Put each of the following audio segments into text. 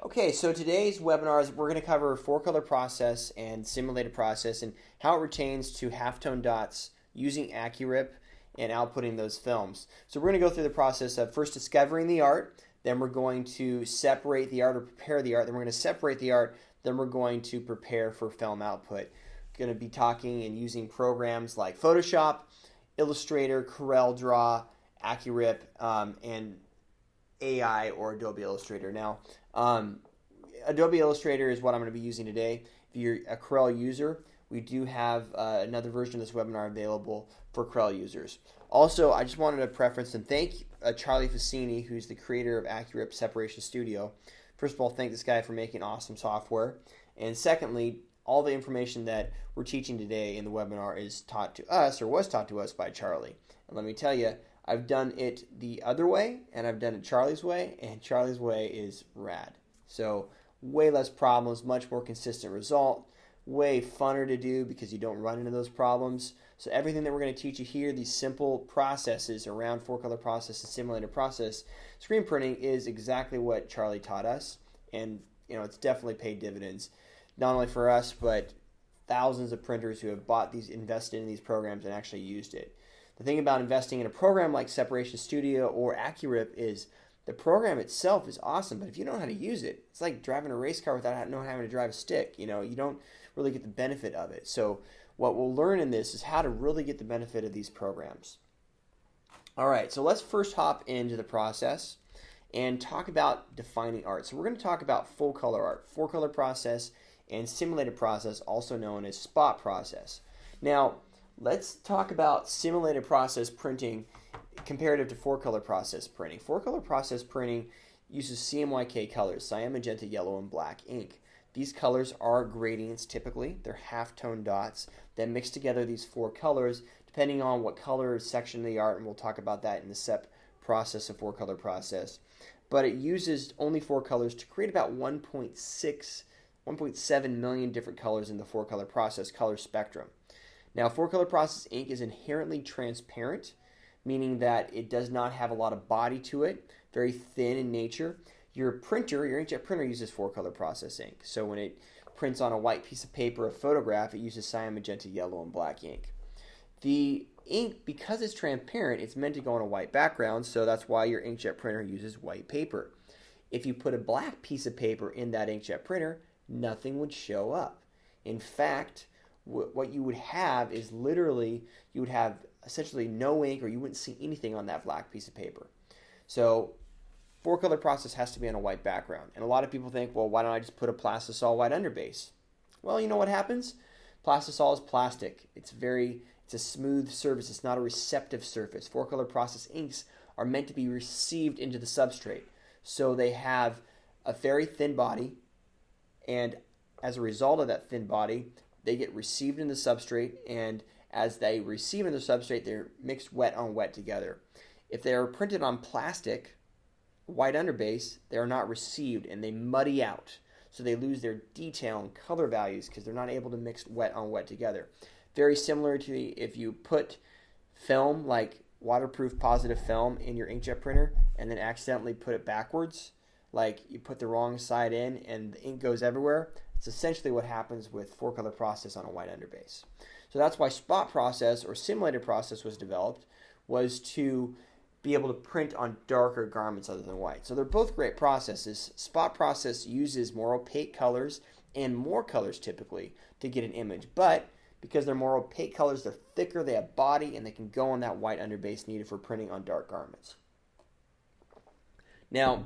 Okay, so today's webinar is we're going to cover four-color process and simulated process and how it pertains to halftone dots using AccuRIP and outputting those films. So we're going to go through the process of first discovering the art, then we're going to separate the art or prepare the art, then we're going to separate the art, then we're going to prepare for film output. Going to be talking and using programs like Photoshop, Illustrator, CorelDRAW, AccuRIP, and AI or Adobe Illustrator. Now, Adobe Illustrator is what I'm going to be using today. If you're a Corel user, we do have another version of this webinar available for Corel users. Also, I just wanted to preference and thank Charlie Fassini, who's the creator of AccuRIP Separation Studio. First of all, thank this guy for making awesome software. And secondly, all the information that we're teaching today in the webinar is taught to us or was taught to us by Charlie. And let me tell you, I've done it the other way, and I've done it Charlie's way, and Charlie's way is rad. So way less problems, much more consistent result, way funner to do because you don't run into those problems. So everything that we're going to teach you here, these simple processes around four-color process and simulated process, screen printing is exactly what Charlie taught us, and it's definitely paid dividends, not only for us, but thousands of printers who have bought these, invested in these programs, and actually used it. The thing about investing in a program like Separation Studio or AccuRIP is the program itself is awesome, but if you don't know how to use it, it's like driving a race car without knowing how to drive a stick. You don't really get the benefit of it. So what we'll learn in this is how to really get the benefit of these programs. All right, so let's first hop into the process and talk about defining art. So we're going to talk about full color art, four-color process, and simulated process, also known as spot process. Now, let's talk about simulated process printing comparative to four-color process printing. Four-color process printing uses CMYK colors, cyan, magenta, yellow, and black ink. These colors are gradients typically. They're half-tone dots that mix together these four colors depending on what color section of the art, and we'll talk about that in the SEP process of four-color process. But it uses only four colors to create about 1.7 million different colors in the four-color process color spectrum. Now, four-color process ink is inherently transparent, meaning that it does not have a lot of body to it, very thin in nature. Your printer, your inkjet printer, uses four-color process ink. So when it prints on a white piece of paper, a photograph, it uses cyan, magenta, yellow, and black ink. The ink, because it's transparent, it's meant to go on a white background, so that's why your inkjet printer uses white paper. If you put a black piece of paper in that inkjet printer, nothing would show up. In fact, what you would have is literally, you would have essentially no ink, or you wouldn't see anything on that black piece of paper. So four-color process has to be on a white background. And a lot of people think, well, why don't I just put a plastisol white underbase? Well, you know what happens? Plastisol is plastic. It's a smooth surface. It's not a receptive surface. Four-color process inks are meant to be received into the substrate. So they have a very thin body, and as a result of that thin body, they get received in the substrate, and as they receive in the substrate, they're mixed wet on wet together. If they are printed on plastic, white underbase, they are not received, and they muddy out. So they lose their detail and color values because they're not able to mix wet on wet together. Very similar to if you put film, like waterproof positive film, in your inkjet printer and then accidentally put it backwards, like you put the wrong side in and the ink goes everywhere. It's essentially what happens with four-color process on a white underbase. So that's why spot process or simulated process was developed, was to be able to print on darker garments other than white. So they're both great processes. Spot process uses more opaque colors and more colors typically to get an image, but because they're more opaque colors, they're thicker, they have body, and they can go on that white underbase needed for printing on dark garments. Now,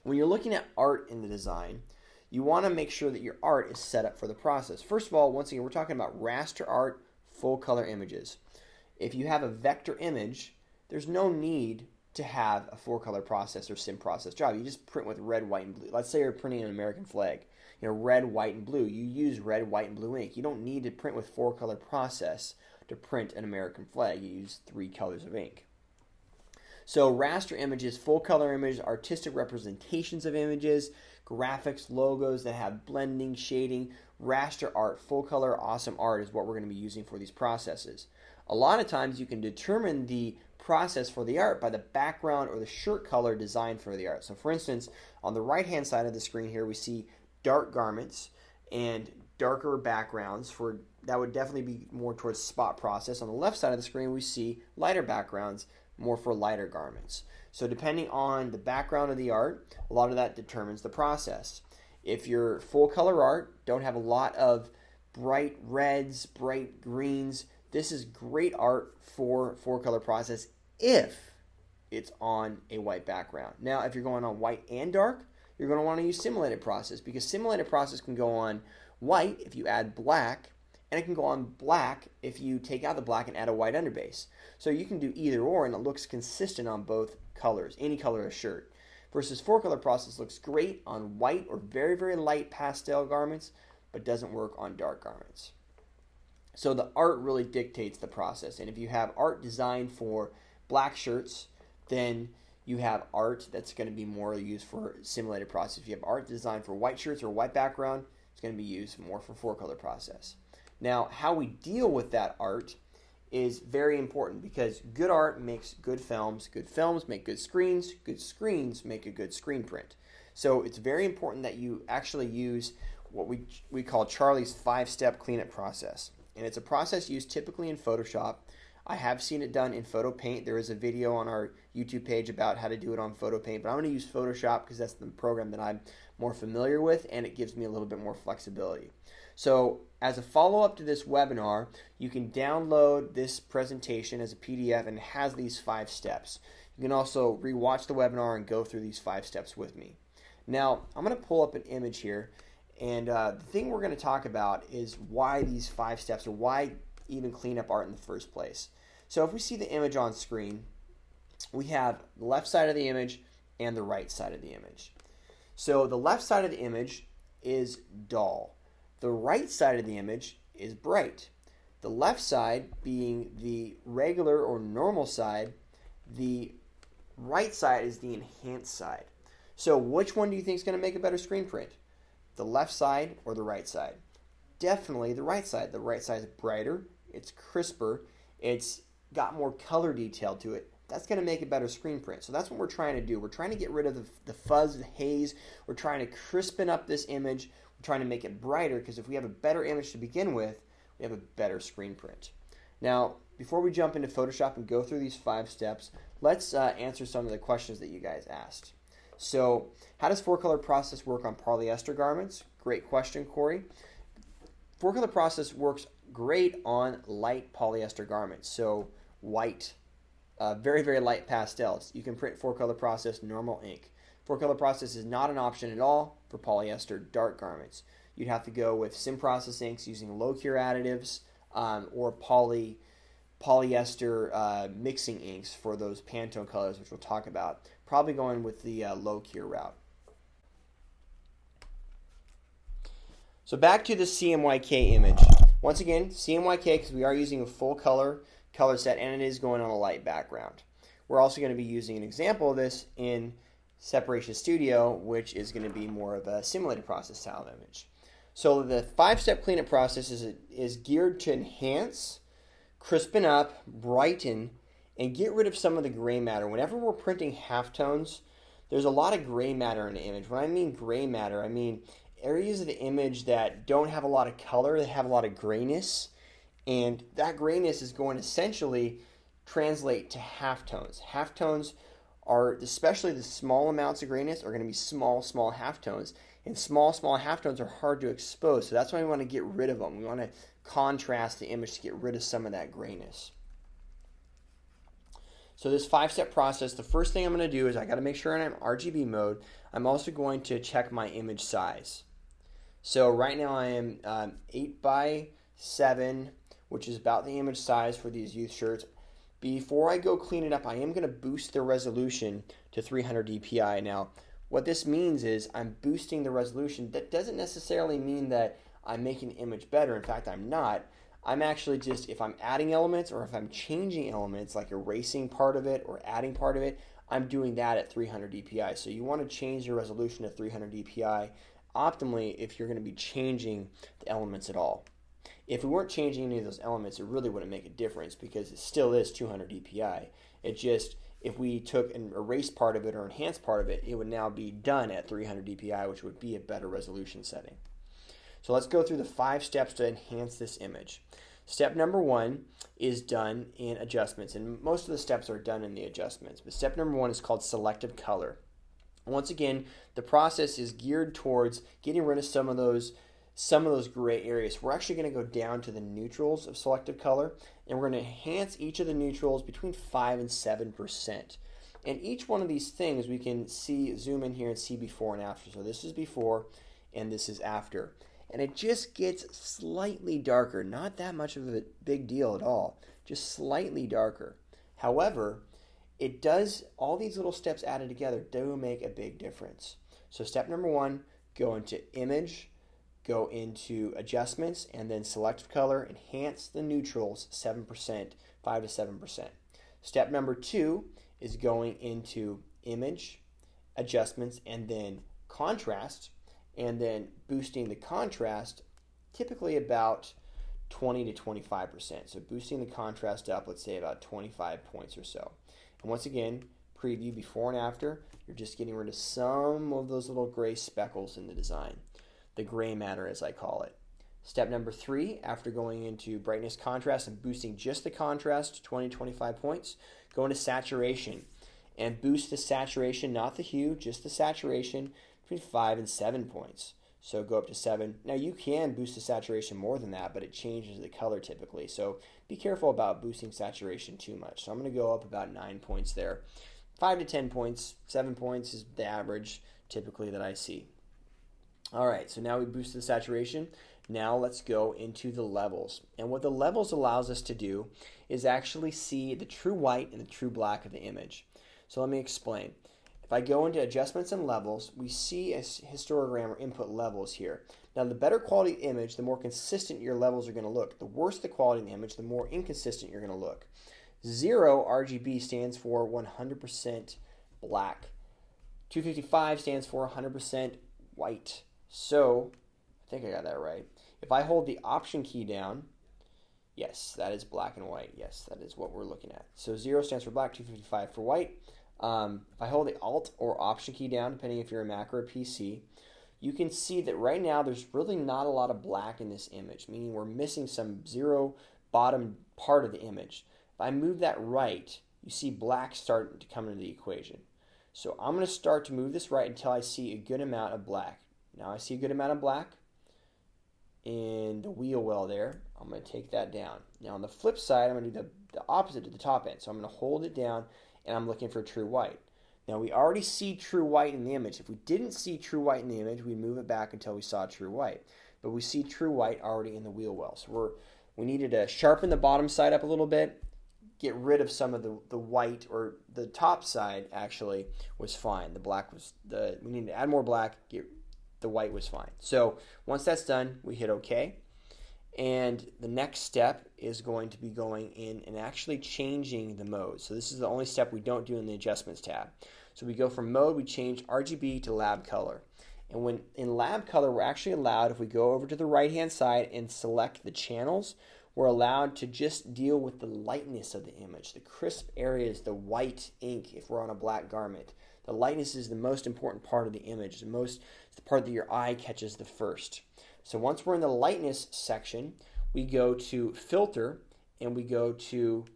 when you're looking at art in the design, you want to make sure that your art is set up for the process. First of all, once again, we're talking about raster art, full color images. If you have a vector image, there's no need to have a four-color process or sim process job. You just print with red, white, and blue. Let's say you're printing an American flag. Red, white, and blue. You use red, white, and blue ink. You don't need to print with four-color process to print an American flag. You use three colors of ink. So raster images, full-color images, artistic representations of images, graphics, logos that have blending, shading, raster art, full-color, awesome art is what we're going to be using for these processes. A lot of times you can determine the process for the art by the background or the shirt color designed for the art. So for instance, on the right hand side of the screen here we see dark garments and darker backgrounds. For that would definitely be more towards spot process. On the left side of the screen we see lighter backgrounds, more for lighter garments. So depending on the background of the art, a lot of that determines the process. If your full color art don't have a lot of bright reds, bright greens, this is great art for color process if it's on a white background. Now, if you're going on white and dark, you're going to want to use simulated process, because simulated process can go on white if you add black, and it can go on black if you take out the black and add a white underbase. So you can do either or, and it looks consistent on both colors, any color of shirt. Versus four color process looks great on white or very, very light pastel garments, but doesn't work on dark garments. So the art really dictates the process. And if you have art designed for black shirts, then you have art that's going to be more used for simulated process. If you have art designed for white shirts or white background, it's going to be used more for four color process. Now, how we deal with that art is very important, because good art makes good films make good screens make a good screen print. So it's very important that you actually use what we call Charlie's 5-step cleanup process. And it's a process used typically in Photoshop. I have seen it done in Photo Paint. There is a video on our YouTube page about how to do it on Photo Paint, but I'm going to use Photoshop because that's the program that I'm more familiar with, and it gives me a little bit more flexibility. So as a follow-up to this webinar, you can download this presentation as a PDF, and it has these 5 steps. You can also rewatch the webinar and go through these 5 steps with me. Now, I'm going to pull up an image here, and the thing we're going to talk about is why these 5 steps, or why even clean up art in the first place. So if we see the image on screen, we have the left side of the image and the right side of the image. So the left side of the image is dull. The right side of the image is bright. The left side being the regular or normal side, the right side is the enhanced side. So which one do you think is going to make a better screen print? The left side or the right side? Definitely the right side. The right side is brighter, it's crisper, it's got more color detail to it. That's going to make a better screen print. So that's what we're trying to do. We're trying to get rid of the fuzz, the haze. We're trying to crispen up this image. We're trying to make it brighter, because if we have a better image to begin with, we have a better screen print. Now, before we jump into Photoshop and go through these 5 steps, let's answer some of the questions that you guys asked. So, how does 4-color process work on polyester garments? Great question, Corey. 4-color process works great on light polyester garments, so white, very, very light pastels. You can print 4-color process normal ink. 4-color process is not an option at all for polyester dark garments. You'd have to go with sim process inks using low cure additives, or polyester mixing inks for those Pantone colors, which we'll talk about. Probably going with the low cure route. So back to the CMYK image. Once again, CMYK, because we are using a full color set, and it is going on a light background. We're also going to be using an example of this in Separation Studio, which is going to be more of a simulated process style image. So the 5-step cleanup process is geared to enhance, crispen up, brighten, and get rid of some of the gray matter. Whenever we're printing halftones, there's a lot of gray matter in the image. When I mean gray matter, I mean areas of the image that don't have a lot of color, that have a lot of grayness, and that grayness is going to essentially translate to halftones. Halftones are, especially the small amounts of grayness, are going to be small halftones. And small halftones are hard to expose, so that's why we want to get rid of them. We want to contrast the image to get rid of some of that grayness. So this 5-step process, the first thing I'm going to do is I got to make sure I'm in RGB mode. I'm also going to check my image size. So right now I am 8:7, which is about the image size for these youth shirts. Before I go clean it up, I am going to boost the resolution to 300 dpi. Now, what this means is I'm boosting the resolution. That doesn't necessarily mean that I'm making the image better. In fact, I'm not. I'm actually just, if I'm adding elements or if I'm changing elements, like erasing part of it or adding part of it, I'm doing that at 300 dpi. So you want to change your resolution to 300 dpi optimally if you're going to be changing the elements at all. If we weren't changing any of those elements, it really wouldn't make a difference because it still is 200 dpi. It just, if we took and erased part of it or enhanced part of it, it would now be done at 300 dpi, which would be a better resolution setting. So let's go through the 5 steps to enhance this image. Step number 1 is done in adjustments, and most of the steps are done in the adjustments. But step number 1 is called Selective Color. Once again, the process is geared towards getting rid of some of those gray areas. We're actually going to go down to the neutrals of Selective Color, and we're going to enhance each of the neutrals between 5 and 7%. And each one of these things we can see, zoom in here and see before and after. So this is before and this is after. And it just gets slightly darker. Not that much of a big deal at all, just slightly darker. However, it does, all these little steps added together do make a big difference. So step number 1, go into Image, go into Adjustments, and then Selective Color, enhance the neutrals 7%, 5 to 7%. Step number 2 is going into Image, Adjustments, and then Contrast, and then boosting the contrast typically about 20 to 25%. So boosting the contrast up, let's say about 25 points or so. And once again, preview before and after, you're just getting rid of some of those little gray speckles in the design. The gray matter, as I call it. Step number 3, after going into brightness, contrast, and boosting just the contrast to 20 to 25 points, go into saturation and boost the saturation, not the hue, just the saturation, between 5 and 7 points. So go up to 7. Now you can boost the saturation more than that, but it changes the color typically. So be careful about boosting saturation too much. So I'm going to go up about 9 points there. 5 to 10 points, 7 points is the average typically that I see. Alright, so now we boosted the saturation. Now let's go into the levels. And what the levels allows us to do is actually see the true white and the true black of the image. So let me explain. If I go into Adjustments and Levels, we see a histogram or input levels here. Now, the better quality of the image, the more consistent your levels are going to look. The worse the quality of the image, the more inconsistent you're going to look. 0 RGB stands for 100% black. 255 stands for 100% white. So, I think I got that right. If I hold the Option key down, yes, that is black and white. Yes, that is what we're looking at. So 0 stands for black, 255 for white. If I hold the Alt or Option key down, depending if you're a Mac or a PC, you can see that right now there's really not a lot of black in this image, meaning we're missing some 0 bottom part of the image. If I move that right, you see black starting to come into the equation. So I'm going to start to move this right until I see a good amount of black. Now I see a good amount of black in the wheel well there. I'm going to take that down. Now on the flip side, I'm going to do the opposite to the top end. So I'm going to hold it down and I'm looking for true white. Now we already see true white in the image. If we didn't see true white in the image, we move it back until we saw true white. But we see true white already in the wheel well. So we needed to sharpen the bottom side up a little bit, get rid of some of the white, or the top side actually was fine. The black was, we needed to add more black, the white was fine. So once that's done, we hit OK. And the next step is going to be going in and actually changing the mode. So this is the only step we don't do in the Adjustments tab. So we go from Mode, we change RGB to Lab Color. And when in Lab Color, we're actually allowed, if we go over to the right-hand side and select the channels, we're allowed to just deal with the lightness of the image, the crisp areas, the white ink if we're on a black garment. The lightness is the most important part of the image, the part that your eye catches the first. So once we're in the lightness section, we go to Filter and we go to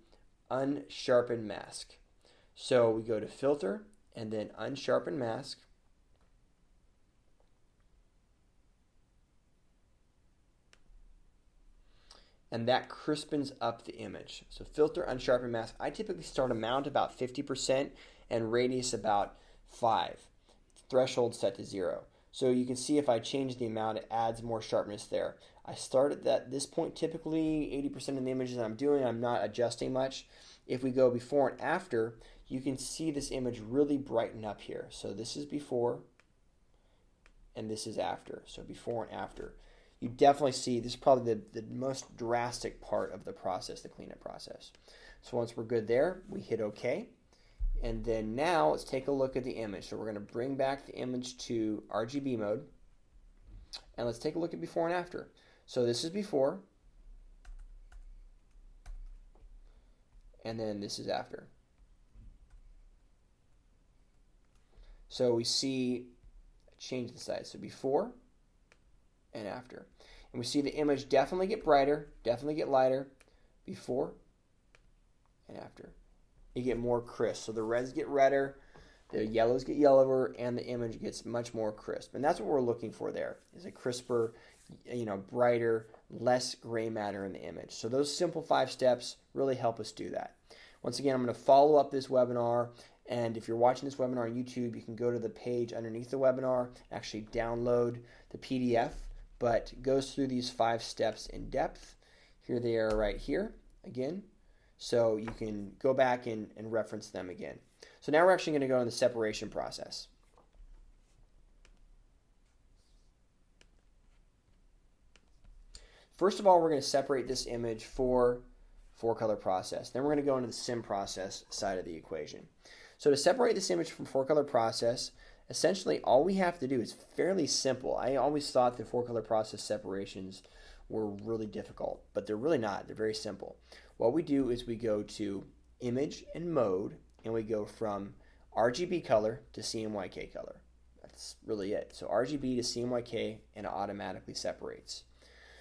Unsharpen Mask. So we go to Filter and then Unsharpen Mask. And that crispens up the image. So Filter, Unsharpen Mask. I typically start amount about 50% and radius about 5. Threshold set to 0. So you can see if I change the amount, it adds more sharpness there. I start at this point, typically 80% of the images I'm doing, I'm not adjusting much. If we go before and after, you can see this image really brighten up here. So this is before, and this is after. So before and after. You definitely see, this is probably the most drastic part of the process, the cleanup process. So once we're good there, we hit OK. And then now let's take a look at the image. So we're going to bring back the image to RGB mode. And let's take a look at before and after. So this is before. And then this is after. So we see a change in size. So before and after. And we see the image definitely get brighter, definitely get lighter, before and after. You get more crisp. So the reds get redder, the yellows get yellower, and the image gets much more crisp. And that's what we're looking for there, is a crisper, brighter, less gray matter in the image. So those simple 5 steps really help us do that. Once again, I'm going to follow up this webinar, and if you're watching this webinar on YouTube, you can go to the page underneath the webinar, actually download the PDF, but it goes through these 5 steps in depth. Here they are right here, again, so you can go back and reference them again. So now we're actually going to go in the separation process. First of all, we're going to separate this image for 4-color process. Then we're going to go into the sim process side of the equation. So to separate this image from 4-color process, essentially all we have to do is fairly simple. I always thought the 4-color process separations were really difficult, but they're really not. They're very simple. What we do is we go to image and mode, and we go from RGB color to CMYK color. That's really it. So RGB to CMYK, and it automatically separates.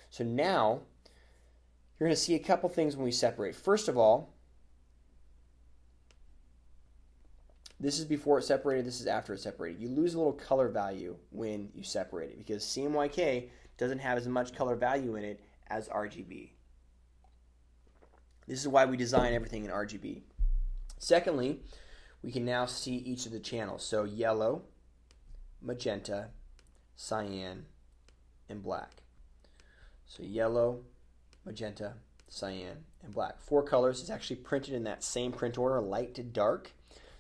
So now you're going to see a couple things when we separate. First of all, this is before it's separated, this is after it's separated. You lose a little color value when you separate it because CMYK doesn't have as much color value in it as RGB. This is why we design everything in RGB. Secondly, we can now see each of the channels. So yellow, magenta, cyan, and black. So yellow, magenta, cyan, and black. 4 colors is actually printed in that same print order, light to dark,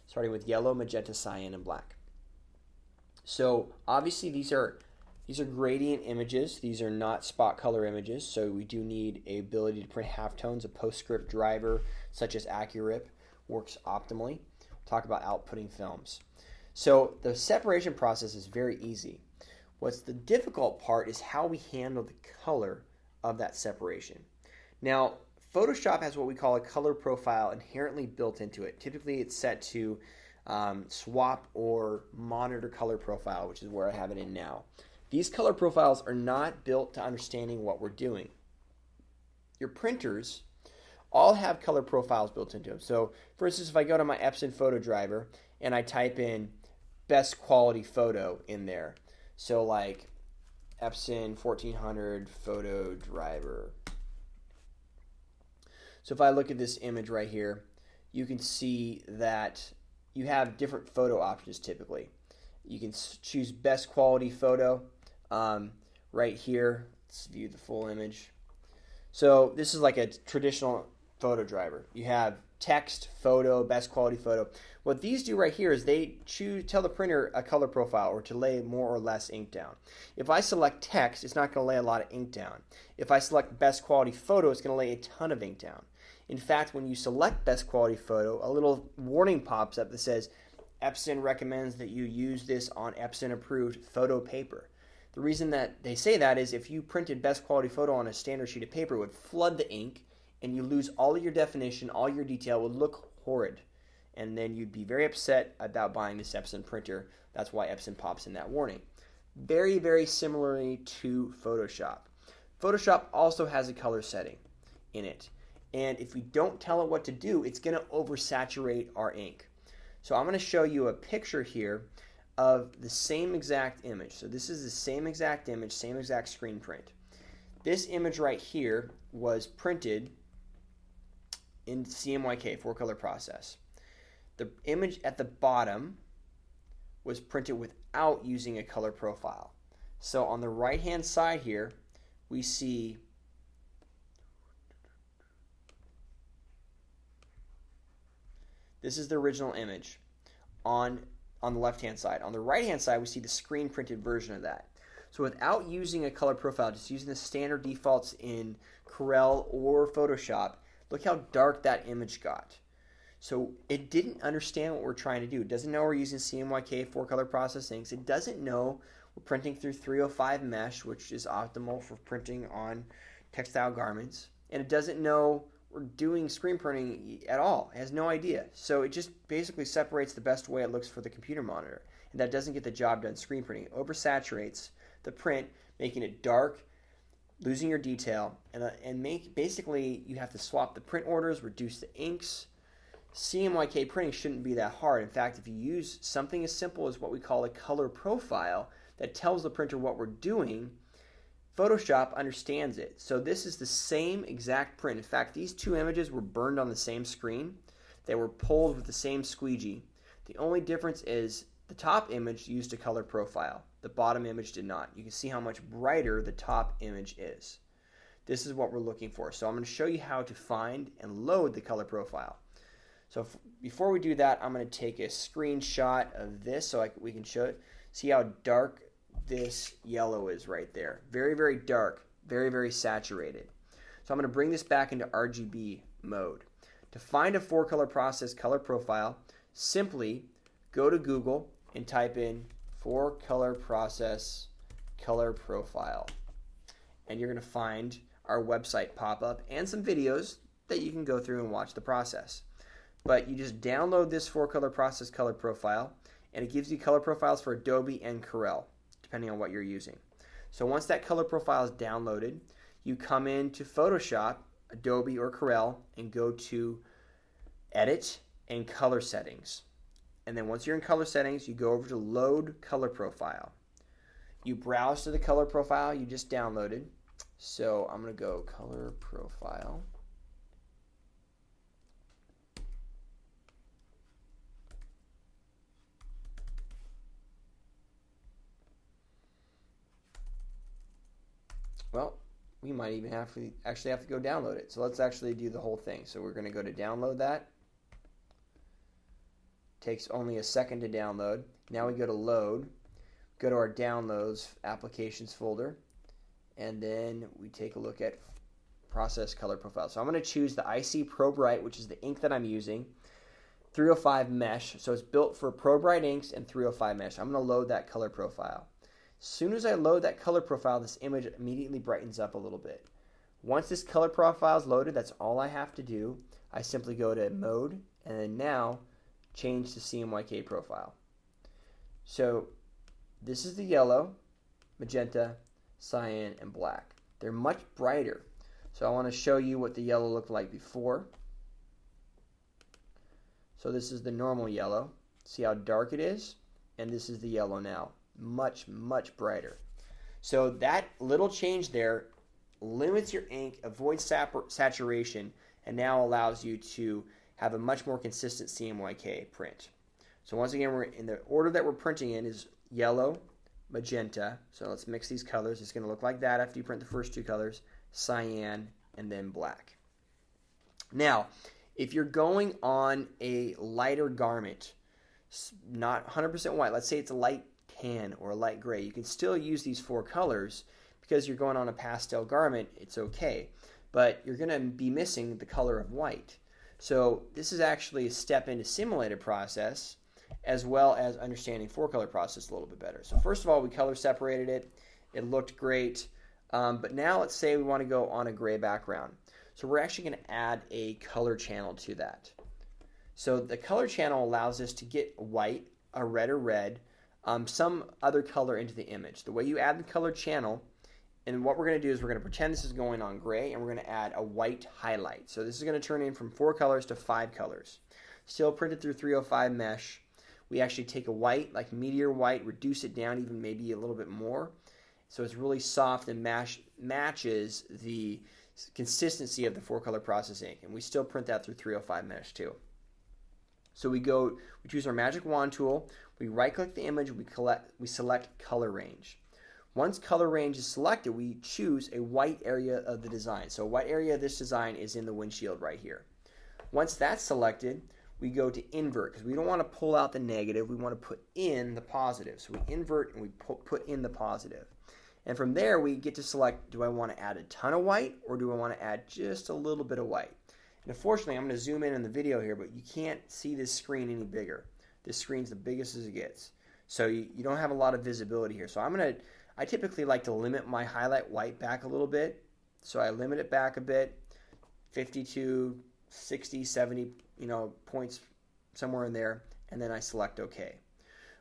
starting with yellow, magenta, cyan, and black. So obviously these are gradient images. These are not spot color images, so we do need a ability to print halftones. A PostScript driver such as AccuRIP works optimally. We'll talk about outputting films. So the separation process is very easy. What's the difficult part is how we handle the color of that separation. Now, Photoshop has what we call a color profile inherently built into it. Typically, it's set to swap or monitor color profile, which is where I have it in now. These color profiles are not built to understanding what we're doing. Your printers all have color profiles built into them. So, for instance, if I go to my Epson photo driver and I type in best quality photo in there, so like Epson 1400 photo driver. So if I look at this image right here, you can see that you have different photo options typically. You can choose best quality photo right here. Let's view the full image. So this is like a traditional photo driver. You have text, photo, best quality photo. What these do right here is they tell the printer a color profile or to lay more or less ink down. If I select text, it's not going to lay a lot of ink down. If I select best quality photo, it's going to lay a ton of ink down. In fact, when you select best quality photo, a little warning pops up that says Epson recommends that you use this on Epson approved photo paper. The reason that they say that is if you printed best quality photo on a standard sheet of paper, it would flood the ink and you lose all of your definition, all your detail, would look horrid. And then you'd be very upset about buying this Epson printer. That's why Epson pops in that warning. Very, very similarly to Photoshop. Photoshop also has a color setting in it. And if we don't tell it what to do, it's going to oversaturate our ink. So I'm going to show you a picture here of the same exact image. So this is the same exact image, same exact screen print. This image right here was printed in CMYK, 4-color process. The image at the bottom was printed without using a color profile. So on the right-hand side here, we see this is the original image on the left-hand side. On the right-hand side, we see the screen printed version of that. So without using a color profile, just using the standard defaults in Corel or Photoshop, look how dark that image got. So it didn't understand what we're trying to do. It doesn't know we're using CMYK 4-color processing. It doesn't know we're printing through 305 mesh, which is optimal for printing on textile garments. And it doesn't know we're doing screen printing at all. It has no idea. So it just basically separates the best way it looks for the computer monitor. and that doesn't get the job done screen printing. It oversaturates the print, making it dark, losing your detail, and basically you have to swap the print orders, reduce the inks. CMYK printing shouldn't be that hard. In fact, if you use something as simple as what we call a color profile that tells the printer what we're doing, Photoshop understands it. So this is the same exact print. In fact, these two images were burned on the same screen. They were pulled with the same squeegee. The only difference is the top image used a color profile. The bottom image did not. You can see how much brighter the top image is. This is what we're looking for. So I'm going to show you how to find and load the color profile. So before we do that, I'm going to take a screenshot of this so we can show it. See how dark this yellow is right there. Very, very dark, very, very saturated. So I'm going to bring this back into RGB mode. To find a 4-color process color profile, simply go to Google and type in 4-color process color profile. And you're going to find our website pop up and some videos that you can go through and watch the process. But you just download this 4-color process color profile, and it gives you color profiles for Adobe and Corel, depending on what you're using. So once that color profile is downloaded, you come into Photoshop, Adobe or Corel, and go to Edit and Color Settings. And then once you're in Color Settings, you go over to Load Color Profile. You browse to the color profile you just downloaded. So I'm going to go Color Profile. Well, we might even actually have to go download it. So let's actually do the whole thing. So we're going to go to download that. Takes only a second to download. Now we go to load, go to our downloads applications folder, and then we take a look at process color profile. So I'm going to choose the IC Pro Bright, which is the ink that I'm using, 305 mesh. So it's built for Pro Bright inks and 305 mesh. I'm going to load that color profile. As soon as I load that color profile, this image immediately brightens up a little bit. Once this color profile is loaded, that's all I have to do. I simply go to mode and then now change to CMYK profile. So this is the yellow, magenta, cyan, and black. They're much brighter. So I want to show you what the yellow looked like before. So this is the normal yellow. See how dark it is? And this is the yellow now. Much, much brighter. So that little change there limits your ink, avoids saturation, and now allows you to have a much more consistent CMYK print. So once again, we're in the order that we're printing in is yellow, magenta. So let's mix these colors. It's going to look like that after you print the first two colors, cyan, and then black. Now, if you're going on a lighter garment, not 100% white, let's say it's a light tan or a light gray, you can still use these 4 colors because you're going on a pastel garment, it's okay. But you're going to be missing the color of white. So this is actually a step into simulated process as well as understanding 4-color process a little bit better. So first of all, we color separated it. It looked great. But now let's say we want to go on a gray background. So we're actually going to add a color channel to that. So the color channel allows us to get white, a red or red, some other color into the image. The way you add the color channel, and what we're going to do is we're going to pretend this is going on gray, and we're going to add a white highlight. So this is going to turn in from 4 colors to 5 colors. Still printed through 305 mesh. We actually take a white, like meteor white, reduce it down even maybe a little bit more. So it's really soft and matches the consistency of the 4-color process ink. And we still print that through 305 mesh too. So we choose our magic wand tool, we right-click the image, we select color range. Once color range is selected, we choose a white area of the design. So a white area of this design is in the windshield right here. Once that's selected, we go to invert because we don't want to pull out the negative, we want to put in the positive. So we invert and we put in the positive. And from there, we get to select, do I want to add a ton of white or do I want to add just a little bit of white? And unfortunately, I'm going to zoom in the video here, but you can't see this screen any bigger. This screen's the biggest as it gets. So you don't have a lot of visibility here. So I typically like to limit my highlight white back a little bit. So I limit it back a bit, 52, 60, 70, points somewhere in there, and then I select OK.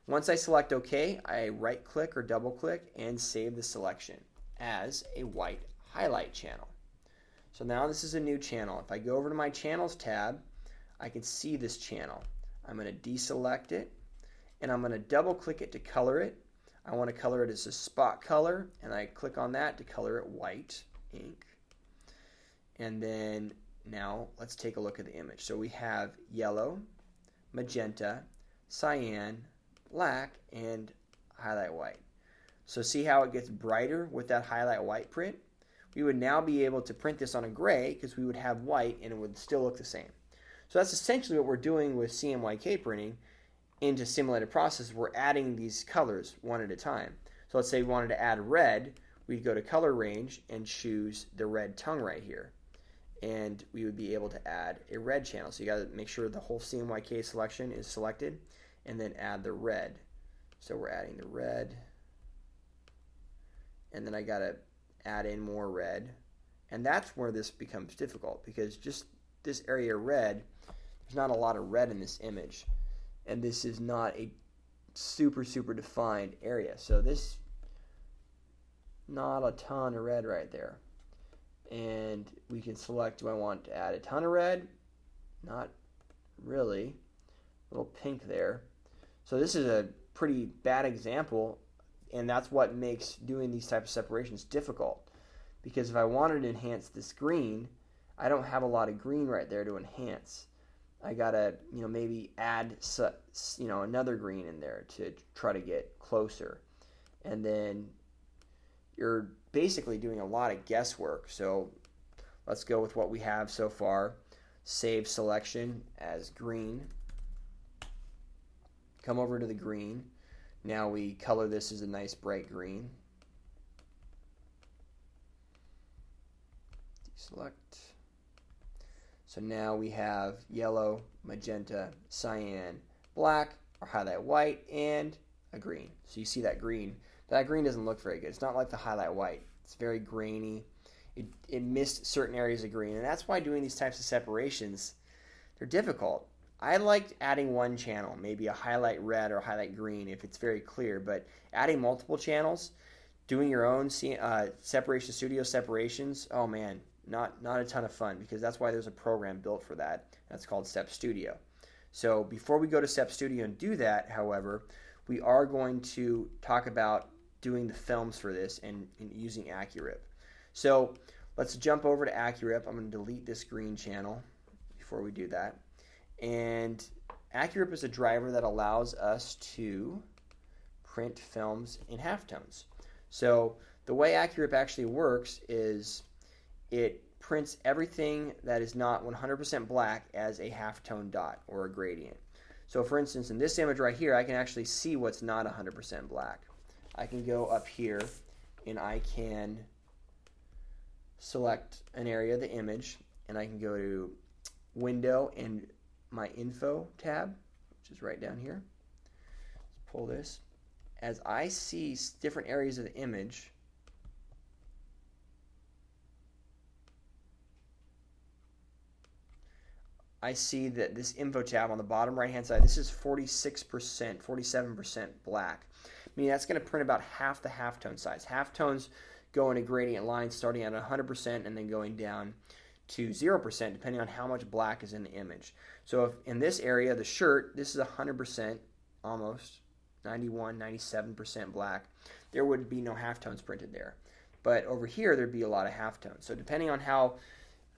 Once I select OK, I right click or double click and save the selection as a white highlight channel. So now this is a new channel. If I go over to my channels tab, I can see this channel. I'm going to deselect it and I'm going to double click it to color it. I want to color it as a spot color, and I click on that to color it white ink. And then now let's take a look at the image. So we have yellow, magenta, cyan, black, and highlight white. So see how it gets brighter with that highlight white print? We would now be able to print this on a gray because we would have white and it would still look the same. So that's essentially what we're doing with CMYK printing into simulated process. We're adding these colors one at a time. So let's say we wanted to add red, we'd go to color range and choose the red tongue right here. And we would be able to add a red channel. So you got to make sure the whole CMYK selection is selected and then add the red. So we're adding the red. And then I got to add in more red. And that's where this becomes difficult because just this area red, there's not a lot of red in this image. And this is not a super defined area. So this, not a ton of red right there. And we can select, do I want to add a ton of red? Not really. A little pink there. So this is a pretty bad example, and that's what makes doing these types of separations difficult. Because if I wanted to enhance this green, I don't have a lot of green right there to enhance. I gotta, maybe add, another green in there to try to get closer. And then you're basically doing a lot of guesswork. So let's go with what we have so far. Save selection as green. Come over to the green. Now we color this as a nice bright green. Deselect. So now we have yellow, magenta, cyan, black, or highlight white, and a green. So you see that green. That green doesn't look very good. It's not like the highlight white. It's very grainy. It missed certain areas of green, and that's why doing these types of separations, they're difficult. I like adding one channel, maybe a highlight red or a highlight green if it's very clear, but adding multiple channels, doing your own separation studio separations, oh man, not a ton of fun, because that's why there's a program built for that. That's called Step Studio. So before we go to Step Studio and do that, however, we are going to talk about doing the films for this and using AccuRIP. So let's jump over to AccuRIP. I'm going to delete this green channel before we do that. And AccuRIP is a driver that allows us to print films in halftones. So the way AccuRIP actually works is it prints everything that is not 100% black as a halftone dot or a gradient. So for instance, in this image right here, I can actually see what's not 100% black. I can go up here and I can select an area of the image, and I can go to Window and my Info tab, which is right down here. Let's pull this. As I see different areas of the image, I see that this Info tab on the bottom right hand side, this is 46%, 47% black. Meaning that's going to print about half the halftone size. Halftones go in a gradient line starting at 100% and then going down to 0% depending on how much black is in the image. So if in this area, the shirt, this is 100%, almost 91, 97% black. There would be no halftones printed there. But over here, there'd be a lot of halftones. So depending on how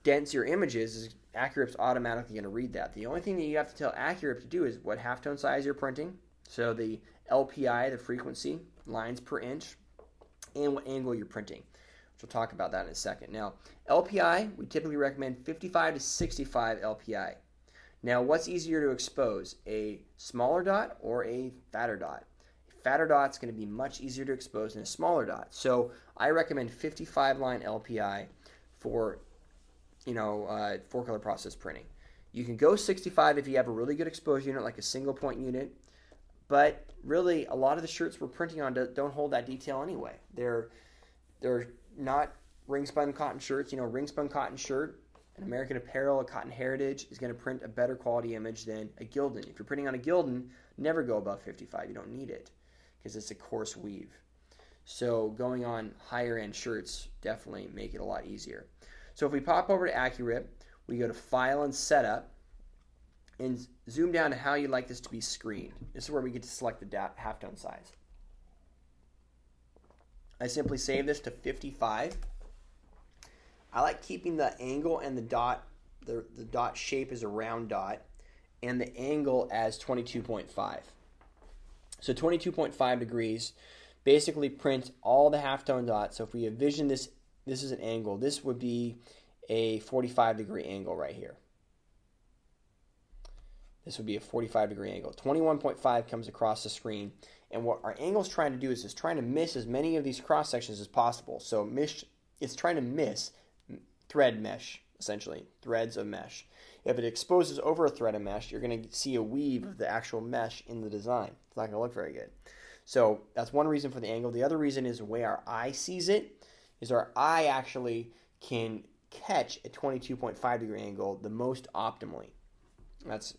dense your image is AccuRIP's automatically going to read that. The only thing that you have to tell AccuRIP to do is what halftone size you're printing, so the LPI, the frequency, lines per inch, and what angle you're printing, which we'll talk about that in a second. Now, LPI, we typically recommend 55 to 65 LPI. Now, what's easier to expose, a smaller dot or a fatter dot? A fatter dot is going to be much easier to expose than a smaller dot. So I recommend 55 line LPI for four color process printing. You can go 65 if you have a really good exposure unit, like a single point unit, but really a lot of the shirts we're printing on don't hold that detail anyway. They're not ring spun cotton shirts. Ring spun cotton shirt, an American Apparel, a Cotton Heritage is going to print a better quality image than a Gildan. If you're printing on a Gildan, Never go above 55. You don't need it because it's a coarse weave. So going on higher end shirts definitely make it a lot easier. So if we pop over to AccuRIP, we go to File and Setup, and zoom down to how you'd like this to be screened. This is where we get to select the halftone size. I simply save this to 55. I like keeping the angle and the dot shape as a round dot, and the angle as 22.5. So 22.5 degrees basically prints all the halftone dots. So if we envision this is an angle, this would be a 45 degree angle right here. This would be a 45 degree angle. 21.5 comes across the screen, and what our angle is trying to do is it's trying to miss as many of these cross sections as possible. So it's trying to miss thread mesh, essentially, threads of mesh. If it exposes over a thread of mesh, you're going to see a weave of the actual mesh in the design. It's not going to look very good. So that's one reason for the angle. The other reason is the way our eye sees it, is our eye actually can catch a 22.5 degree angle the most optimally. That's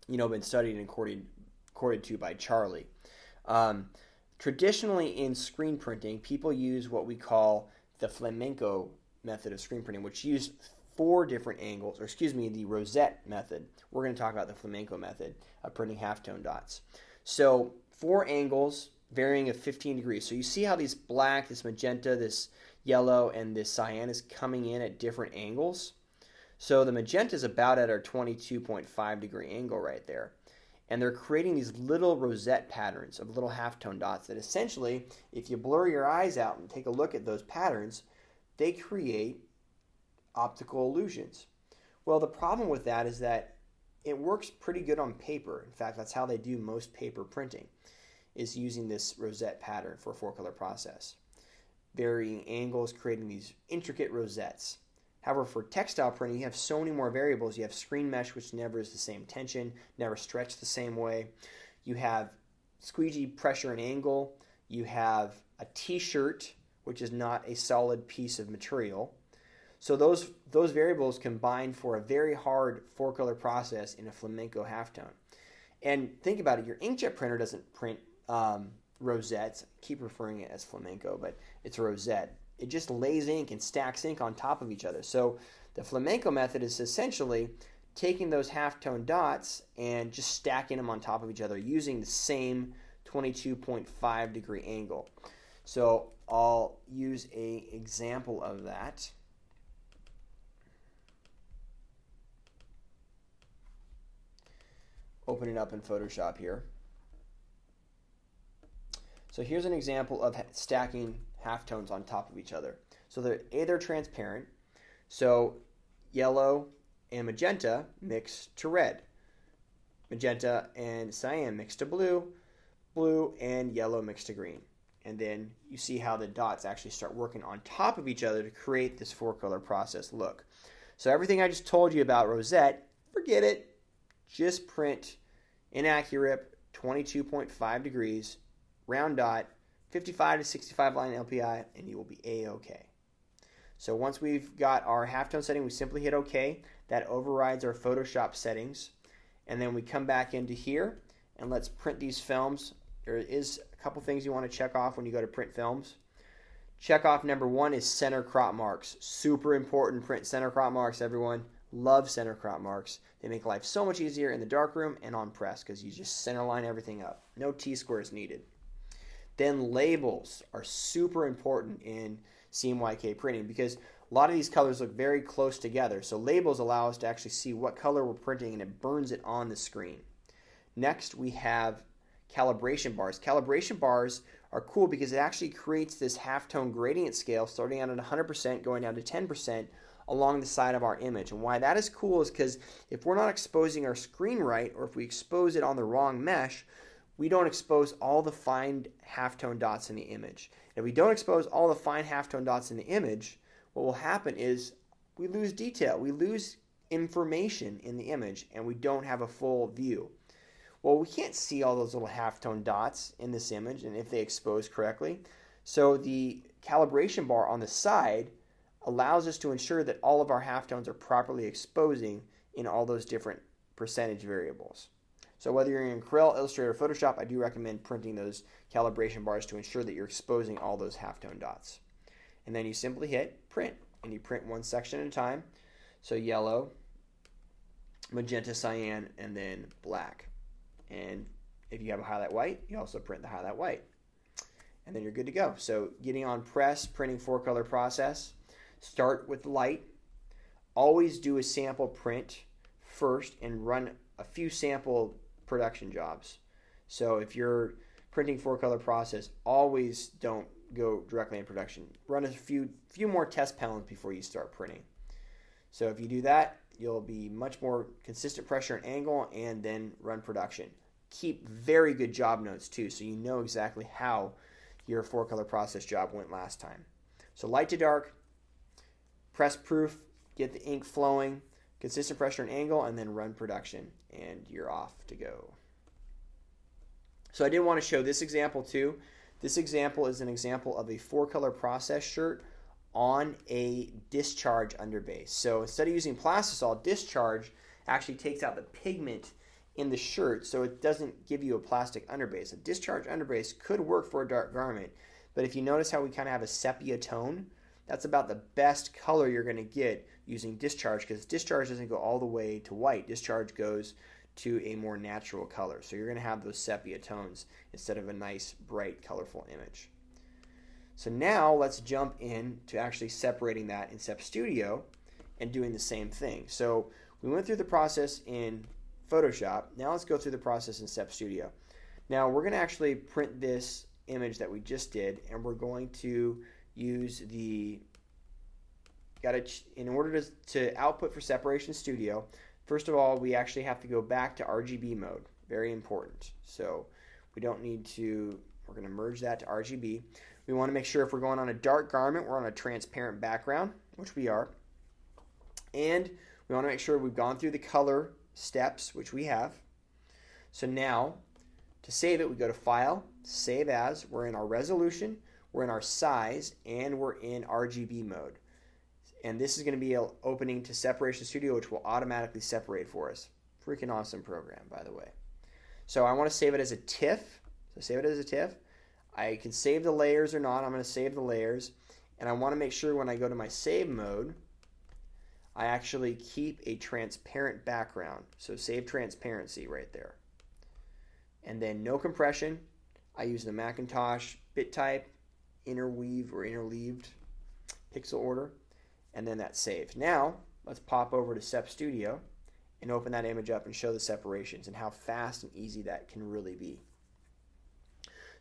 been studied and accorded to by Charlie. Traditionally in screen printing, people use what we call the Flamenco method of screen printing, which used 4 different angles, or the rosette method. We're going to talk about the Flamenco method of printing halftone dots. So 4 angles varying of 15 degrees. So you see how these black, this magenta, this yellow, and this cyan is coming in at different angles. So the magenta is about at our 22.5 degree angle right there. And they're creating these little rosette patterns of little halftone dots that essentially, if you blur your eyes out and take a look at those patterns, they create optical illusions. Well, the problem with that is that it works pretty good on paper. In fact, that's how they do most paper printing, is using this rosette pattern for a 4-color process. Varying angles, creating these intricate rosettes. However, for textile printing, you have so many more variables. You have screen mesh, which never is the same tension, never stretched the same way. You have squeegee pressure and angle. You have a t-shirt, which is not a solid piece of material. So those variables combine for a very hard 4-color process in a Flamenco halftone. And think about it, your inkjet printer doesn't print rosettes. I keep referring it as Flamenco, but it's a rosette. It just lays ink and stacks ink on top of each other. So the Flamenco method is essentially taking those halftone dots and just stacking them on top of each other using the same 22.5 degree angle. So I'll use an example of that. Open it up in Photoshop here. So here's an example of stacking halftones on top of each other. So they're transparent. So yellow and magenta mix to red. Magenta and cyan mix to blue. Blue and yellow mix to green. And then you see how the dots actually start working on top of each other to create this 4-color process look. So everything I just told you about rosette, forget it. Just print in AccuRIP 22.5 degrees, round dot, 55 to 65 line LPI, and you will be A-OK. So once we've got our halftone setting, we simply hit OK. That overrides our Photoshop settings. And then we come back into here, and let's print these films. There is a couple things you want to check off when you go to print films. Check off number 1 is center crop marks. Super important, print center crop marks, everyone. Love center crop marks. They make life so much easier in the darkroom and on press because you just center line everything up. No T-squares needed. Then labels are super important in CMYK printing because a lot of these colors look very close together. So labels allow us to actually see what color we're printing and it burns it on the screen. Next we have calibration bars. Calibration bars are cool because it actually creates this halftone gradient scale starting out at 100% going down to 10% along the side of our image. And why that is cool is because if we're not exposing our screen right, or if we expose it on the wrong mesh, we don't expose all the fine halftone dots in the image. If we don't expose all the fine halftone dots in the image, what will happen is we lose detail. We lose information in the image, and we don't have a full view. Well, we can't see all those little halftone dots in this image, and if they expose correctly. So the calibration bar on the side allows us to ensure that all of our halftones are properly exposing in all those different percentage variables. So whether you're in Corel, Illustrator, or Photoshop, I do recommend printing those calibration bars to ensure that you're exposing all those halftone dots. And then you simply hit print, and you print one section at a time. So yellow, magenta, cyan, and then black. And if you have a highlight white, you also print the highlight white. And then you're good to go. So getting on press, printing 4-color process, start with light. Always do a sample print first and run a few sample production jobs. So if you're printing 4-color process, always don't go directly in production. Run a few more test panels before you start printing. So if you do that, you'll be much more consistent pressure and angle, and then run production. Keep very good job notes too, so you know exactly how your 4-color process job went last time. So light to dark, press proof, get the ink flowing, consistent pressure and angle, and then run production, and you're off to go. So I did want to show this example too. This example is an example of a 4-color process shirt on a discharge underbase. So instead of using plastisol, discharge actually takes out the pigment in the shirt, so it doesn't give you a plastic underbase. A discharge underbase could work for a dark garment, but if you notice how we kind of have a sepia tone, that's about the best color you're going to get using discharge, because discharge doesn't go all the way to white. Discharge goes to a more natural color. So you're going to have those sepia tones instead of a nice, bright, colorful image. So now let's jump in to actually separating that in Sep Studio and doing the same thing. So we went through the process in Photoshop. Now let's go through the process in Sep Studio. Now we're going to actually print this image that we just did, and we're going to use the in order to output for Separation Studio, first of all, we actually have to go back to RGB mode. Very important. So we don't need to, we're going to merge that to RGB. We want to make sure if we're going on a dark garment, we're on a transparent background, which we are. And we want to make sure we've gone through the color steps, which we have. So now, to save it, we go to File, Save As. We're in our resolution, we're in our size, and we're in RGB mode. And this is going to be opening to Separation Studio, which will automatically separate for us. Freaking awesome program, by the way. So I want to save it as a TIFF. So save it as a TIFF. I can save the layers or not. I'm going to save the layers. And I want to make sure when I go to my save mode, I actually keep a transparent background. So save transparency right there. And then no compression. I use the Macintosh bit type, interweave or interleaved pixel order. And then that's saved. Now, let's pop over to Sep Studio and open that image up and show the separations and how fast and easy that can really be.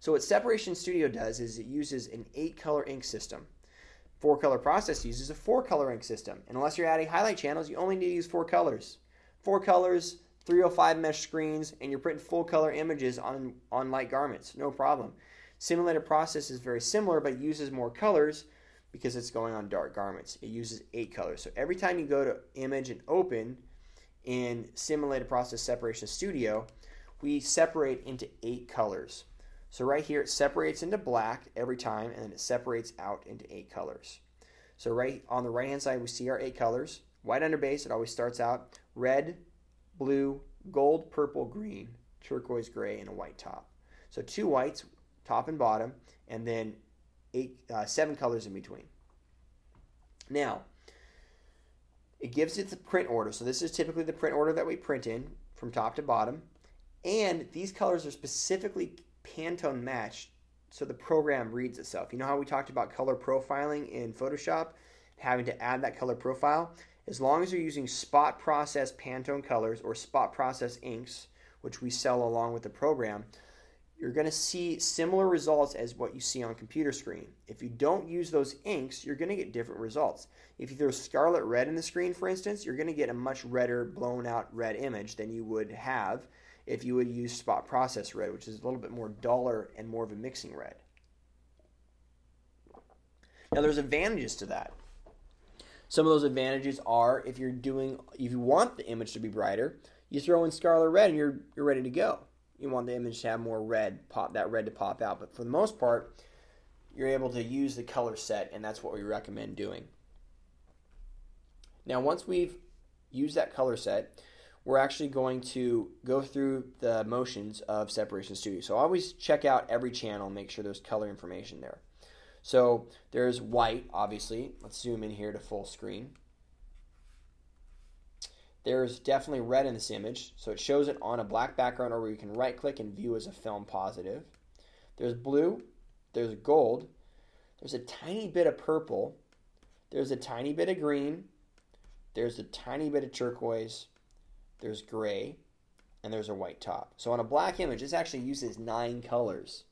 So what Separation Studio does is it uses an 8-color ink system. 4-color process uses a 4-color ink system. And unless you're adding highlight channels, you only need to use 4 colors. 4 colors, 305 mesh screens, and you're printing full-color images on light garments. No problem. Simulated process is very similar, but uses more colors because it's going on dark garments. It uses 8 colors. So every time you go to Image and Open in Simulated Process Separation Studio, we separate into 8 colors. So right here it separates into black every time, and then it separates out into 8 colors. So right on the right hand side we see our 8 colors. White underbase, it always starts out red, blue, gold, purple, green, turquoise, gray, and a white top. So 2 whites, top and bottom, and then 7 colors in between. Now, it gives it the print order. So this is typically the print order that we print in from top to bottom. And these colors are specifically Pantone matched so the program reads itself. You know how we talked about color profiling in Photoshop, having to add that color profile? As long as you're using spot process Pantone colors or spot process inks, which we sell along with the program, you're going to see similar results as what you see on computer screen. If you don't use those inks, you're going to get different results. If you throw scarlet red in the screen, for instance, you're going to get a much redder, blown out red image than you would have if you would use spot process red, which is a little bit more duller and more of a mixing red. Now there's advantages to that. Some of those advantages are if you want the image to be brighter, you throw in scarlet red and you're ready to go. You want the image to have more red, that red to pop out. But for the most part, you're able to use the color set, and that's what we recommend doing. Now, once we've used that color set, we're actually going to go through the motions of Separation Studio. So always check out every channel and make sure there's color information there. So there's white, obviously. Let's zoom in here to full screen. There's definitely red in this image, so it shows it on a black background, or where you can right click and view as a film positive. There's blue, there's gold, there's a tiny bit of purple, there's a tiny bit of green, there's a tiny bit of turquoise, there's gray, and there's a white top. So on a black image, this actually uses 9 colors.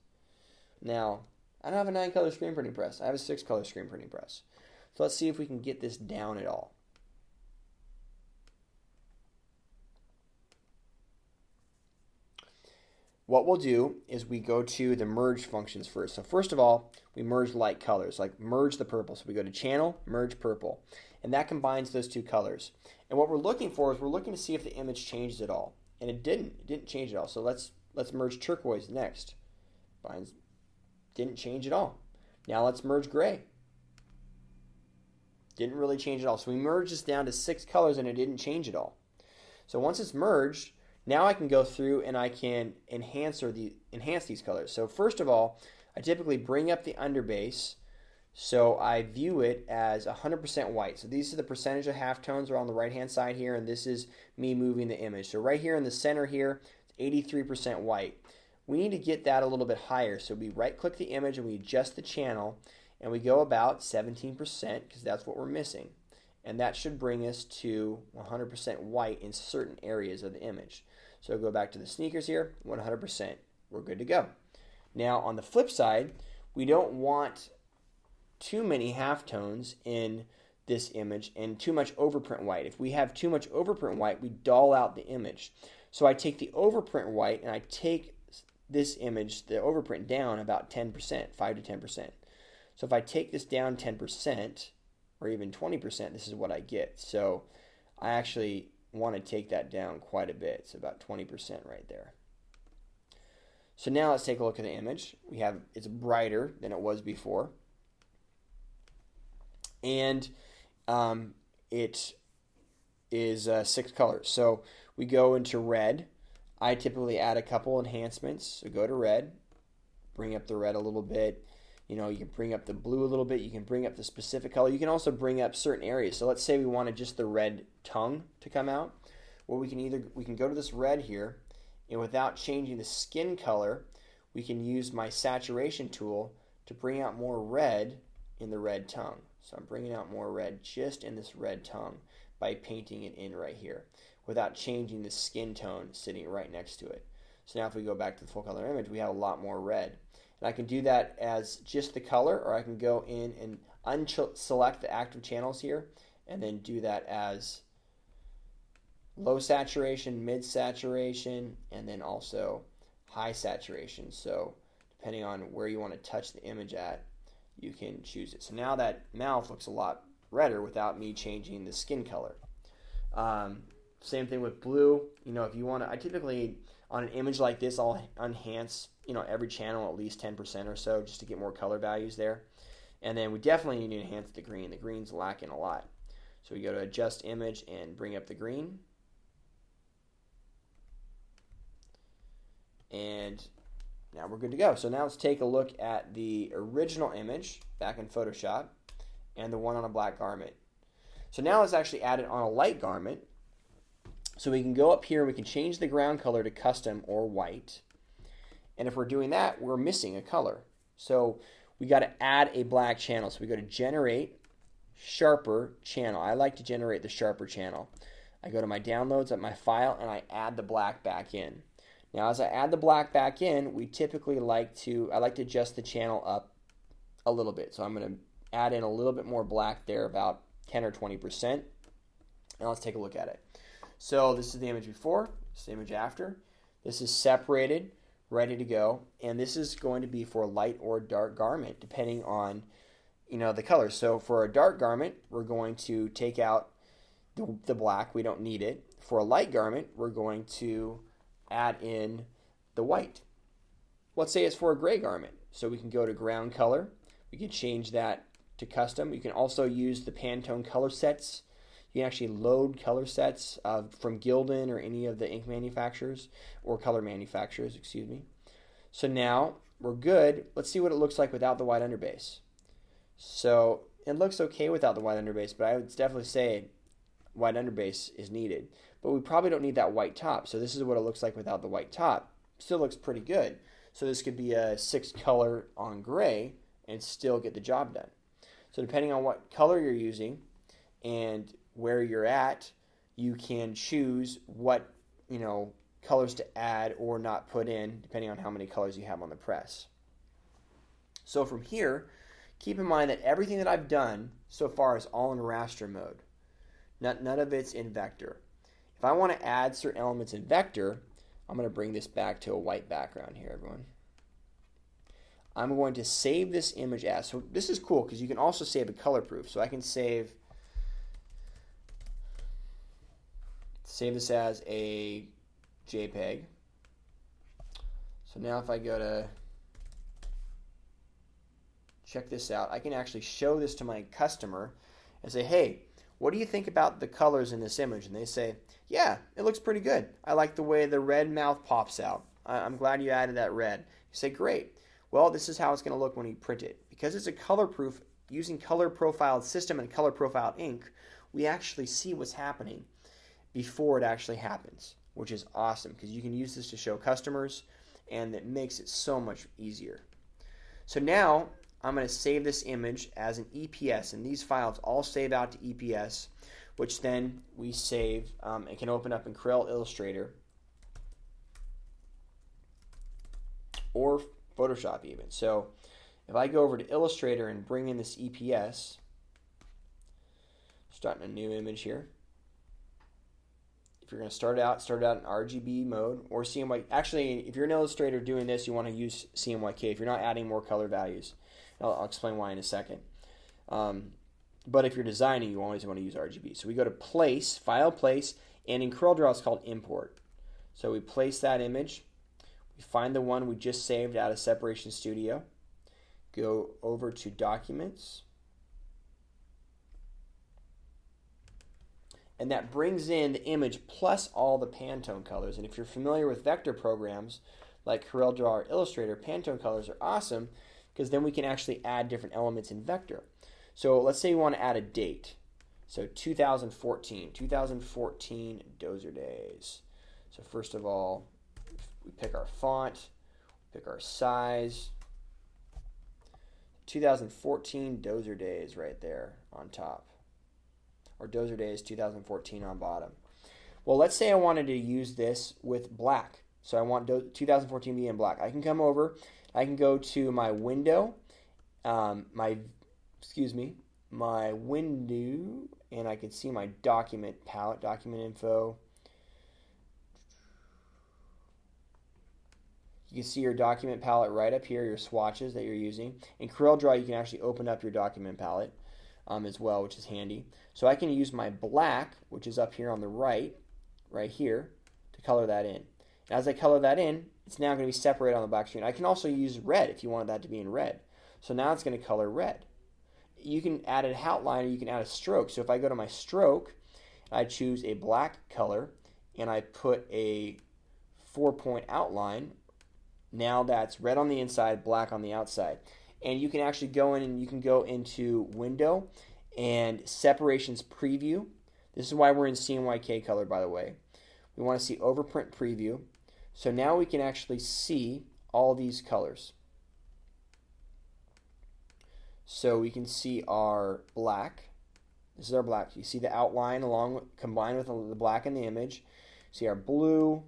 Now, I don't have a 9-color screen printing press. I have a 6-color screen printing press. So let's see if we can get this down at all. What we'll do is we go to the merge functions first. So first of all, we merge light colors, like merge the purple. So we go to channel, merge purple, and that combines those 2 colors. And what we're looking for is we're looking to see if the image changes at all. And it didn't. It didn't change at all. So let's merge turquoise next. Didn't change at all. Now let's merge gray. Didn't really change at all. So we merged this down to 6 colors and it didn't change at all. So once it's merged, now I can go through and I can enhance these colors. So first of all, I typically bring up the underbase, so I view it as 100% white. So these are the percentage of halftones are on the right hand side here, and this is me moving the image. So right here in the center here, it's 83% white. We need to get that a little bit higher, so we right click the image and we adjust the channel, and we go about 17% because that's what we're missing. And that should bring us to 100% white in certain areas of the image. So go back to the sneakers here, 100%. We're good to go. Now on the flip side, we don't want too many halftones in this image and too much overprint white. If we have too much overprint white, we dull out the image. So I take the overprint white and I take this image, the overprint, down about 10%, 5 to 10%. So if I take this down 10% or even 20%, this is what I get. So I actually want to take that down quite a bit. It's about 20% right there. So now let's take a look at the image. It's brighter than it was before. And it is 6 colors. So we go into red. I typically add a couple enhancements. So go to red, bring up the red a little bit. You can bring up the blue a little bit. You can bring up the specific color. You can also bring up certain areas. So let's say we wanted just the red tongue to come out. Well, we can go to this red here, and without changing the skin color, we can use my saturation tool to bring out more red in the red tongue. So I'm bringing out more red just in this red tongue by painting it in right here without changing the skin tone sitting right next to it. So now if we go back to the full color image, we have a lot more red. And I can do that as just the color, or I can go in and unselect the active channels here and then do that as low saturation, mid saturation, and then also high saturation. So depending on where you want to touch the image at, you can choose it. So now that mouth looks a lot redder without me changing the skin color. Same thing with blue. If you want to, I typically on an image like this, I'll enhance every channel at least 10% or so just to get more color values there. And then we definitely need to enhance the green. The green's lacking a lot. So we go to adjust image and bring up the green. And now we're good to go. So now let's take a look at the original image back in Photoshop and the one on a black garment. So now let's actually add it on a light garment. So we can go up here and we can change the ground color to custom or white. And if we're doing that, we're missing a color. So we got to add a black channel. So we go to generate sharper channel. I like to generate the sharper channel. I go to my downloads at my file and I add the black back in. Now as I add the black back in, we typically I like to adjust the channel up a little bit. So I'm going to add in a little bit more black there, about 10 or 20%. And let's take a look at it. So this is the image before, this is the image after. This is separated, ready to go, and this is going to be for a light or dark garment depending on the color. So for a dark garment, we're going to take out the black. We don't need it. For a light garment, we're going to add in the white. Let's say it's for a gray garment. So we can go to ground color. We can change that to custom. You can also use the Pantone color sets. You can actually load color sets from Gildan or any of the ink manufacturers or color manufacturers, excuse me. So now we're good. Let's see what it looks like without the white underbase. So it looks okay without the white underbase, but I would definitely say white underbase is needed. But we probably don't need that white top. So this is what it looks like without the white top. Still looks pretty good. So this could be a 6 color on gray and still get the job done. So depending on what color you're using and where you're at, you can choose what, colors to add or not put in, depending on how many colors you have on the press. So from here, keep in mind that everything that I've done so far is all in raster mode. None of it's in vector. If I want to add certain elements in vector, I'm going to bring this back to a white background here, everyone. I'm going to save this image as, so this is cool because you can also save a color proof. So I can save this as a JPEG. So now if I go to check this out, I can actually show this to my customer and say, hey, what do you think about the colors in this image? And they say, yeah, it looks pretty good. I like the way the red mouth pops out. I'm glad you added that red. You say, great. Well, this is how it's going to look when you print it. Because it's a color proof, using color profiled system and color profiled ink, we actually see what's happening before it actually happens, which is awesome because you can use this to show customers and it makes it so much easier. So now I'm going to save this image as an EPS, and these files all save out to EPS, which then we save and can open up in Corel Illustrator or Photoshop even. So if I go over to Illustrator and bring in this EPS, starting a new image here. If you're going to start out in RGB mode or CMYK. Actually, if you're an illustrator doing this, you want to use CMYK if you're not adding more color values. I'll explain why in a second. But if you're designing, you always want to use RGB. So we go to Place, File, Place, and in CorelDRAW it's called Import. So we place that image. We find the one we just saved out of Separation Studio. Go over to Documents. And that brings in the image plus all the Pantone colors. And if you're familiar with vector programs like CorelDRAW or Illustrator, Pantone colors are awesome because then we can actually add different elements in vector. So let's say we want to add a date. So 2014 Dozer Days. So first of all, we pick our font, pick our size. 2014 Dozer Days right there on top. Or Dozer Days 2014 on bottom. Well, let's say I wanted to use this with black. So I want 2014 be in black. I can come over, I can go to my window, my window, and I can see my document palette, document info. You can see your document palette right up here, your swatches that you're using. In CorelDRAW, you can actually open up your document palette as well, which is handy. So I can use my black, which is up here on the right here, to color that in. And as I color that in, it's now going to be separated on the black screen. I can also use red if you wanted that to be in red. So now it's going to color red. You can add an outline or you can add a stroke. So if I go to my stroke, I choose a black color and I put a 4-point outline. Now that's red on the inside, black on the outside. And you can actually go in and you can go into Window and Separations Preview. This is why we're in CMYK color, by the way. We want to see Overprint Preview. So now we can actually see all these colors. So we can see our black. This is our black. You see the outline combined with the black in the image. See our blue.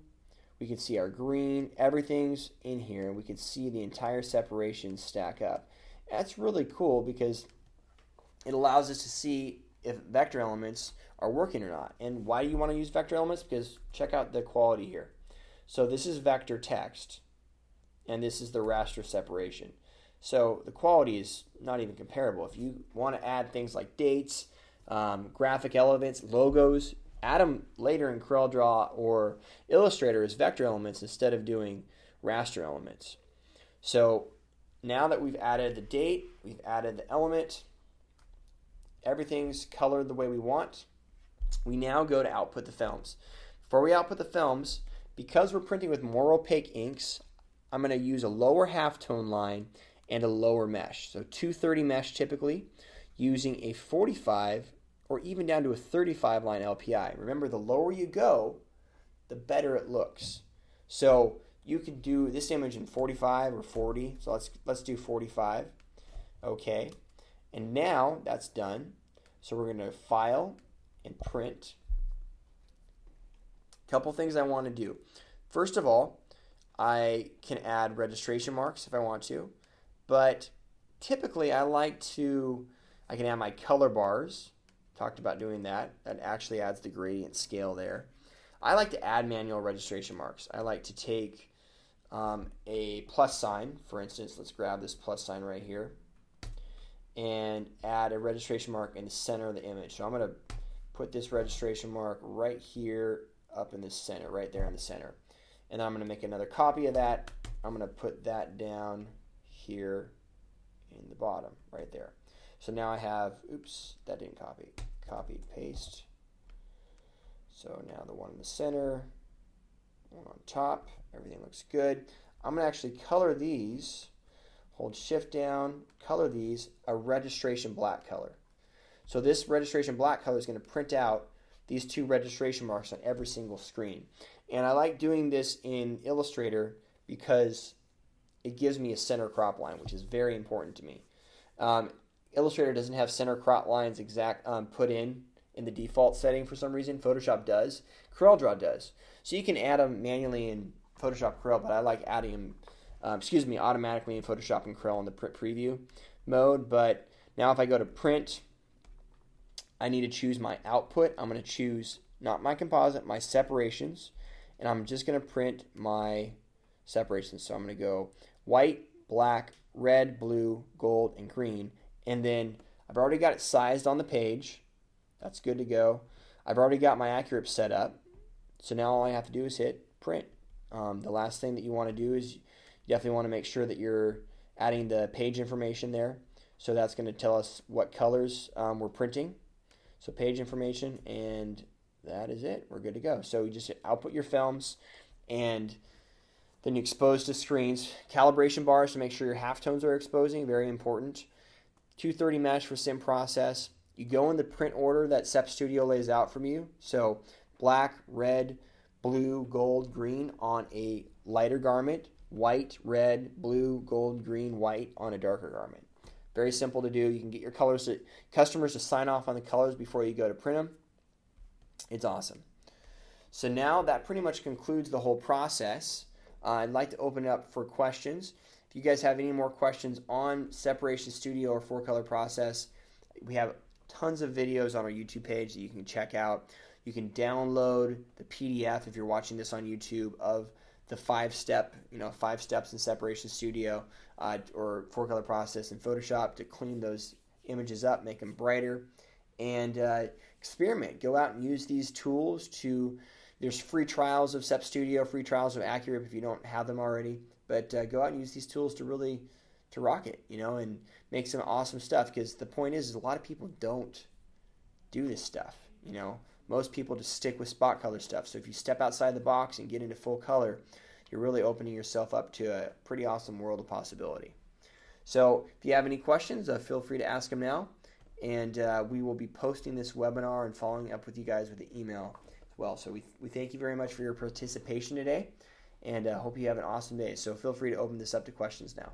We can see our green. Everything's in here. We can see the entire separation stack up. That's really cool because it allows us to see if vector elements are working or not. And why do you want to use vector elements? Because check out the quality here. So this is vector text, and this is the raster separation. So the quality is not even comparable. If you want to add things like dates, graphic elements, logos, add them later in CorelDRAW or Illustrator as vector elements instead of doing raster elements. So now that we've added the date, we've added the element, everything's colored the way we want. we now go to output the films. Before we output the films, because we're printing with more opaque inks, I'm going to use a lower halftone line and a lower mesh. So 230 mesh typically, using a 45 or even down to a 35 line LPI. Remember, the lower you go, the better it looks. So you could do this image in 45 or 40. So let's do 45. Okay. And now that's done. So we're going to file and print. A couple things I want to do. First of all, I can add registration marks if I want to, but typically I can add my color bars. Talked about doing that. That actually adds the gradient scale there. I like to add manual registration marks. I like to take a plus sign, for instance. Let's grab this plus sign right here and add a registration mark in the center of the image. So I'm going to put this registration mark right here up in the center, right there in the center. And I'm going to make another copy of that. I'm going to put that down here in the bottom, right there. So now I have, oops, that didn't copy. Copy, paste. So now the one in the center, one on top, everything looks good. I'm going to actually color these, hold shift down, color these a registration black color. So this registration black color is going to print out these two registration marks on every single screen. And I like doing this in Illustrator because it gives me a center crop line, which is very important to me. Illustrator doesn't have center crop lines put in the default setting for some reason. Photoshop does. CorelDRAW does. So you can add them manually in Photoshop Corel, but I like adding them automatically in Photoshop and Corel in the print preview mode. But now if I go to print, I need to choose my output. I'm going to choose not my composite, my separations, and I'm just going to print my separations. So I'm going to go white, black, red, blue, gold, and green. And then I've already got it sized on the page. That's good to go. I've already got my AccuRIP set up. So now all I have to do is hit print. The last thing that you want to do is you definitely want to make sure that you're adding the page information there. So that's going to tell us what colors we're printing. So page information, and that is it. We're good to go. So you just output your films, and then you expose to screens. Calibration bars to make sure your halftones are exposing, very important. 230 mesh for sim process. You go in the print order that Sep Studio lays out from you. So black, red, blue, gold, green on a lighter garment. White, red, blue, gold, green, white on a darker garment. Very simple to do. You can get your customers to sign off on the colors before you go to print them. It's awesome. So now that pretty much concludes the whole process. I'd like to open it up for questions. If you guys have any more questions on Separation Studio or 4-color process, we have tons of videos on our YouTube page that you can check out. You can download the PDF if you're watching this on YouTube of the 5 steps in Separation Studio or 4-color process in Photoshop to clean those images up, make them brighter, and experiment. Go out and use these tools there's free trials of Sep Studio, free trials of AccuRIP if you don't have them already, but go out and use these tools to rock it, and make some awesome stuff, because the point is a lot of people don't do this stuff, Most people just stick with spot color stuff. So if you step outside the box and get into full color, you're really opening yourself up to a pretty awesome world of possibility. So if you have any questions, feel free to ask them now. And we will be posting this webinar and following up with you guys with the email as well. So we thank you very much for your participation today, and hope you have an awesome day. So feel free to open this up to questions now.